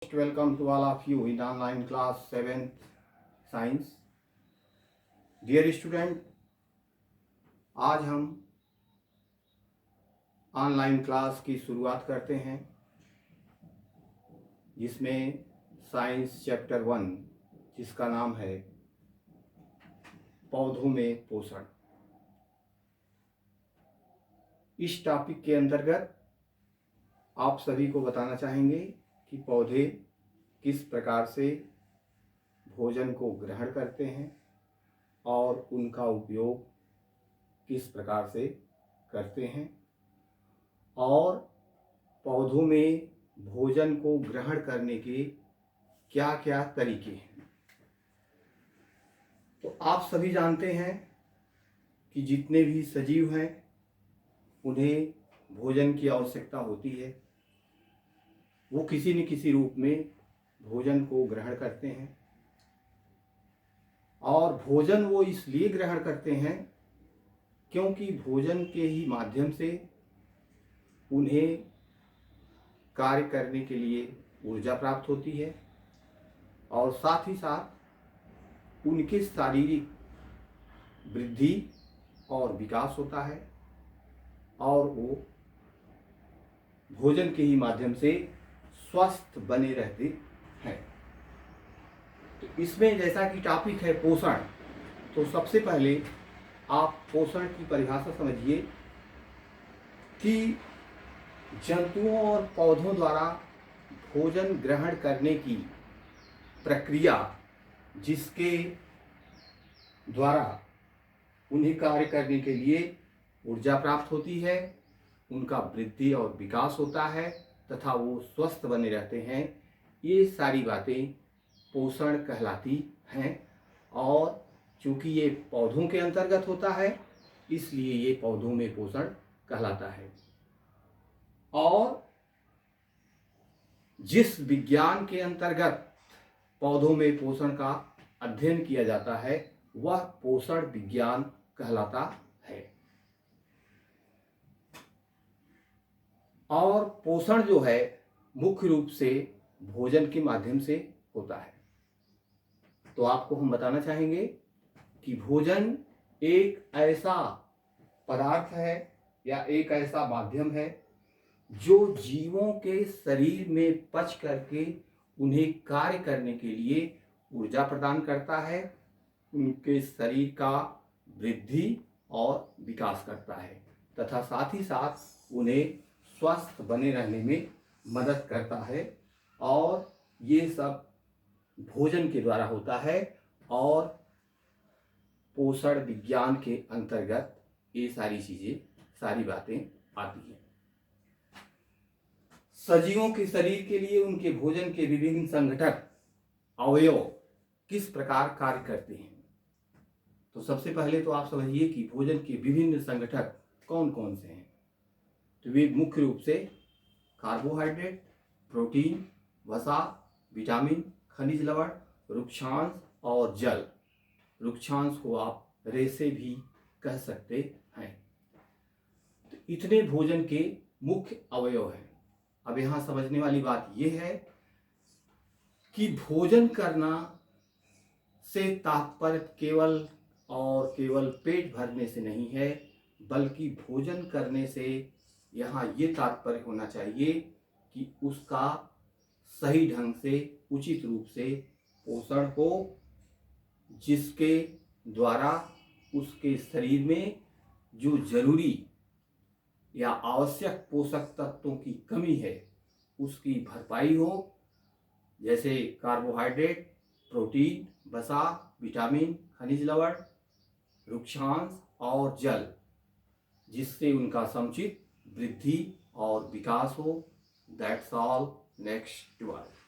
Welcome to all of you in online class 7th science. Dear student, आज हम online class की शुरुआत करते हैं जिसमें साइंस चैप्टर 1 जिसका नाम है पौधों में पोषण। इस टॉपिक के अंतर्गत आप सभी को बताना चाहेंगे कि पौधे किस प्रकार से भोजन को ग्रहण करते हैं और उनका उपयोग किस प्रकार से करते हैं और पौधों में भोजन को ग्रहण करने के क्या क्या तरीके हैं। तो आप सभी जानते हैं कि जितने भी सजीव हैं उन्हें भोजन की आवश्यकता होती है। वो किसी न किसी रूप में भोजन को ग्रहण करते हैं और भोजन वो इसलिए ग्रहण करते हैं क्योंकि भोजन के ही माध्यम से उन्हें कार्य करने के लिए ऊर्जा प्राप्त होती है और साथ ही साथ उनके शारीरिक वृद्धि और विकास होता है और वो भोजन के ही माध्यम से स्वस्थ बने रहते हैं। तो इसमें जैसा कि टॉपिक है पोषण, तो सबसे पहले आप पोषण की परिभाषा समझिए कि जंतुओं और पौधों द्वारा भोजन ग्रहण करने की प्रक्रिया जिसके द्वारा उन्हें कार्य करने के लिए ऊर्जा प्राप्त होती है, उनका वृद्धि और विकास होता है तथा वो स्वस्थ बने रहते हैं, ये सारी बातें पोषण कहलाती हैं। और चूँकि ये पौधों के अंतर्गत होता है इसलिए ये पौधों में पोषण कहलाता है। और जिस विज्ञान के अंतर्गत पौधों में पोषण का अध्ययन किया जाता है वह पोषण विज्ञान कहलाता है। और पोषण जो है मुख्य रूप से भोजन के माध्यम से होता है। तो आपको हम बताना चाहेंगे कि भोजन एक ऐसा पदार्थ है या एक ऐसा माध्यम है जो जीवों के शरीर में पच करके उन्हें कार्य करने के लिए ऊर्जा प्रदान करता है, उनके शरीर का वृद्धि और विकास करता है तथा साथ ही साथ उन्हें स्वस्थ बने रहने में मदद करता है। और ये सब भोजन के द्वारा होता है और पोषण विज्ञान के अंतर्गत ये सारी चीजें, सारी बातें आती हैं। सजीवों के शरीर के लिए उनके भोजन के विभिन्न संगठक अवयव किस प्रकार कार्य करते हैं। तो सबसे पहले तो आप समझिए कि भोजन के विभिन्न संगठक कौन कौन से हैं। तो वे मुख्य रूप से कार्बोहाइड्रेट, प्रोटीन, वसा, विटामिन, खनिज लवण, वृक्षांश और जल। वृक्षांश को आप रेशे भी कह सकते हैं। तो इतने भोजन के मुख्य अवयव हैं। अब यहाँ समझने वाली बात यह है कि भोजन करना से तात्पर्य केवल और केवल पेट भरने से नहीं है, बल्कि भोजन करने से यहाँ ये तात्पर्य होना चाहिए कि उसका सही ढंग से उचित रूप से पोषण हो, जिसके द्वारा उसके शरीर में जो जरूरी या आवश्यक पोषक तत्वों की कमी है उसकी भरपाई हो, जैसे कार्बोहाइड्रेट, प्रोटीन, वसा, विटामिन, खनिज लवण, वृक्षांश और जल, जिससे उनका समुचित वृद्धि और विकास हो। That's all. नेक्स्ट 12।